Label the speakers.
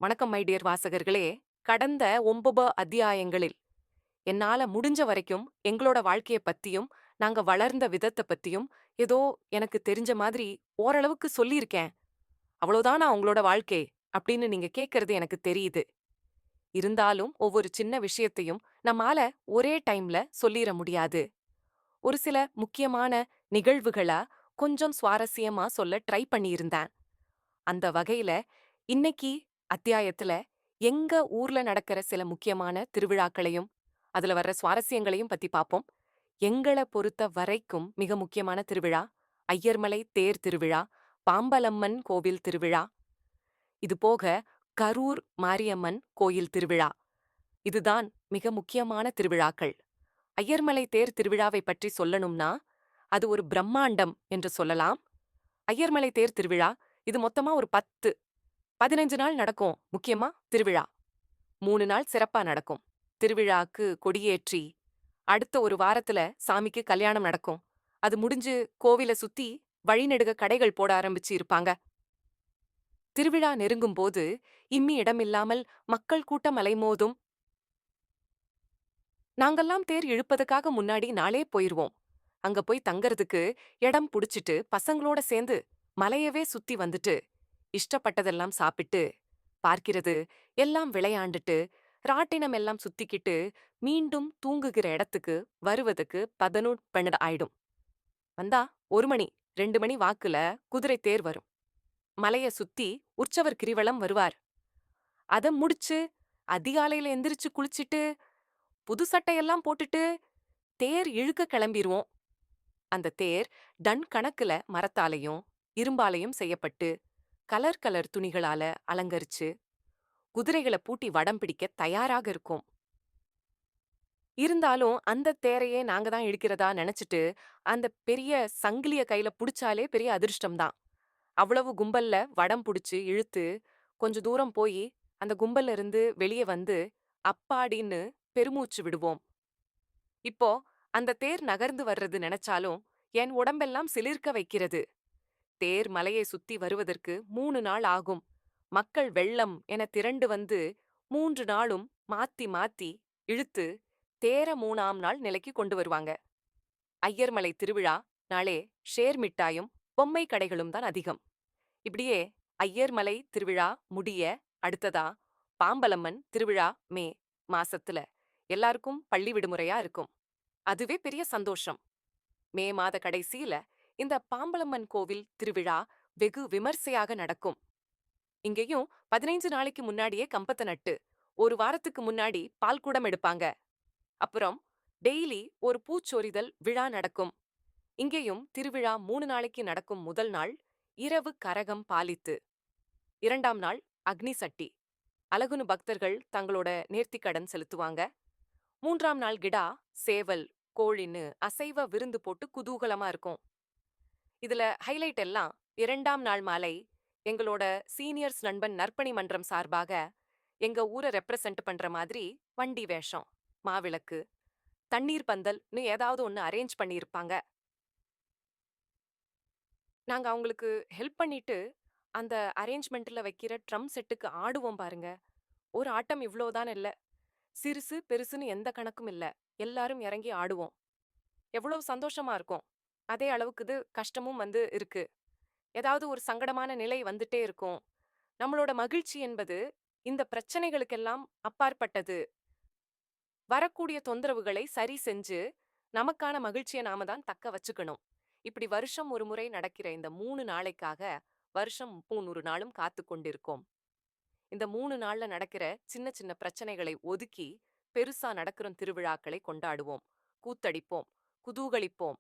Speaker 1: வணக்கம் my dear வாசகர்களே. கடந்த 9 அத்தியாயங்களில் என்னால முடிஞ்ச வரைக்கும் எங்களோட வாழ்க்கைய பத்தியும், நாங்க வளர்ந்த விதத்த பத்தியும் ஏதோ எனக்கு தெரிஞ்ச மாதிரி ஓரளவுக்கு சொல்லியிருக்கேன். அவ்வளோதானா உங்களோட வாழ்க்கை? அப்படின்னு நீங்க கேட்கறது எனக்கு தெரியுது. இருந்தாலும் ஒவ்வொரு சின்ன விஷயத்தையும் நம்மால ஒரே டைம்ல சொல்லிற முடியாது. ஒரு சில முக்கியமான நிகழ்வுகள கொஞ்சம் சுவாரஸ்யமா சொல்ல ட்ரை பண்ணியிருந்தேன். அந்த வகையில இன்னைக்கு அத்தியாயத்துல எங்க ஊர்ல நடக்கிற சில முக்கியமான திருவிழாக்களையும் அதுல வர்ற சுவாரஸ்யங்களையும் பத்தி பாப்போம். எங்கள பொறுத்த வரைக்கும் மிக முக்கியமான திருவிழா ஐயர்மலை தேர் திருவிழா, பாம்பலம்மன் கோவில் திருவிழா, இது போக கரூர் மாரியம்மன் கோயில் திருவிழா. இதுதான் மிக முக்கியமான திருவிழாக்கள். ஐயர்மலை தேர் திருவிழாவை பற்றி சொல்லணும்னா அது ஒரு பிரம்மாண்டம் என்று சொல்லலாம். ஐயர்மலை தேர் திருவிழா இது மொத்தமா ஒரு 15 நாள் நடக்கும். முக்கியமா திருவிழா 3 நாள் சிறப்பா நடக்கும். திருவிழாக்கு கொடியேற்றி அடுத்த ஒரு வாரத்துல சாமிக்கு கல்யாணம் நடக்கும். அது முடிஞ்சு கோவில சுத்தி வழிநெடுக கடைகள் போட ஆரம்பிச்சு இருப்பாங்க. திருவிழா நெருங்கும் போது இம்மி இடமில்லாமல் மக்கள் கூட்டம் அலைமோதும். நாங்கெல்லாம் தேர் இழுப்பதுக்காக முன்னாடி நாளே போயிருவோம். அங்க போய் தங்கறதுக்கு இடம் புடிச்சிட்டு பசங்களோட சேர்ந்து மலையவே சுத்தி வந்துட்டு இஷ்டப்பட்டதெல்லாம் சாப்பிட்டு பார்க்கிறது எல்லாம் விளையாண்டுட்டு ராட்டினம் எல்லாம் சுத்திக்கிட்டு மீண்டும் தூங்குகிற இடத்துக்கு வருவதுக்கு 11 ஆயிடும். வந்தா 1 மணி 2 மணி வாக்குல குதிரை தேர் வரும். மலைய சுத்தி உற்சவர் கிரிவலம் வருவார். அத முடிச்சு அதிகாலையில எந்திரிச்சு குளிச்சிட்டு புது சட்டையெல்லாம் போட்டுட்டு தேர் இழுக்க கிளம்பிருவோம். அந்த தேர் டன் கணக்குல மரத்தாலையும் இரும்பாலையும் செய்யப்பட்டு கலர் கலர் துணிகளால அலங்கரிச்சு குதிரைகளை பூட்டி வடம் பிடிக்க தயாராக இருக்கும். இருந்தாலும் அந்த தேரையே நாங்க தான் இழுக்கிறதா நினைச்சிட்டு அந்த பெரிய சங்கிலிய கையில புடிச்சாலே பெரிய அதிர்ஷ்டம் தான். அவ்வளவு கும்பல்ல வடம் புடிச்சு இழுத்து கொஞ்ச தூரம் போய் அந்த கும்பல்ல இருந்து வெளியே வந்து அப்பாடின்னு பெருமூச்சு விடுவோம். இப்போ அந்த தேர் நகர்ந்து வர்றது நினைச்சாலும் என் உடம்பெல்லாம் சிலிர்க்க வைக்கிறது. தேர் மலையை சுத்தி வருவதற்கு 3 நாள் ஆகும். மக்கள் வெள்ளம் என திரண்டு வந்து 3 நாளும் மாத்தி மாத்தி இழுத்து தேர 3ஆம் நாள் நிலைக்கு கொண்டு வருவாங்க. ஐயர்மலை திருவிழா நாளே ஷேர் மிட்டாயும் பொம்மை கடைகளும் தான் அதிகம். இப்படியே ஐயர்மலை திருவிழா முடிய அடுத்ததா பாம்பலம்மன் திருவிழா மே மாசத்துல எல்லாருக்கும் பள்ளி விடுமுறையா இருக்கும். அதுவே பெரிய சந்தோஷம். மே மாத கடைசியில இந்த பாம்பலம்மன் கோவில் திருவிழா வெகு விமர்சையாக நடக்கும். இங்கேயும் 15 நாளைக்கு முன்னாடியே கம்பத்த நட்டு ஒரு வாரத்துக்கு முன்னாடி பால்குடம் எடுப்பாங்க. அப்புறம் டெய்லி ஒரு பூச்சொரிதல் விழா நடக்கும். இங்கேயும் திருவிழா 3 நாளைக்கு நடக்கும். முதல் நாள் இரவு கரகம் பாலித்து, 2ஆம் நாள் அக்னி சட்டி அழகுனு பக்தர்கள் தங்களோட நேர்த்திக்கடன் செலுத்துவாங்க. 3ஆம் நாள் கிடா சேவல் கோழின்னு அசைவ விருந்து போட்டு குதூகலமா இருக்கும். இதுல ஹைலைட் எல்லாம் 2ஆம் நாள் மாலை எங்களோட சீனியர்ஸ் நண்பன் நற்பணி மன்றம் சார்பாக எங்க ஊரை ரெப்ரசன்ட் பண்ற மாதிரி வண்டி வேஷம், மாவிளக்கு, தண்ணீர் பந்தல்னு ஏதாவது ஒன்னு அரேஞ்ச் பண்ணியிருப்பாங்க. நாங்க அவங்களுக்கு ஹெல்ப் பண்ணிட்டு அந்த அரேஞ்ச்மெண்ட்ல வைக்கிற ட்ரம் செட்டுக்கு ஆடுவோம் பாருங்க. ஒரு ஆட்டம் இவ்ளோதான் இல்ல. சிறுசு பெருசுன்னு எந்த கணக்கும் இல்ல. எல்லாரும் இறங்கி ஆடுவோம். எவ்வளவு சந்தோஷமா இருக்கும். அதே அளவுக்கு இது கஷ்டமும் இருக்கு. ஏதாவது ஒரு சங்கடமான நிலை வந்துட்டே இருக்கும். நம்மளோட மகிழ்ச்சி என்பது இந்த பிரச்சனைகளுக்கெல்லாம் அப்பாற்பட்டது. வரக்கூடிய தொந்தரவுகளை சரி செஞ்சு நமக்கான மகிழ்ச்சியை நாம தான் தக்க வச்சுக்கணும். இப்படி வருஷம் ஒரு முறை நடக்கிற இந்த 3 நாளைக்காக வருஷம் 300 நாளும் காத்து கொண்டிருக்கோம். இந்த 3 நாள்ல நடக்கிற சின்ன சின்ன பிரச்சனைகளை ஒதுக்கி பெருசா நடக்கிற திருவிழாக்களை கொண்டாடுவோம், கூத்தடிப்போம், குதூகலிப்போம்.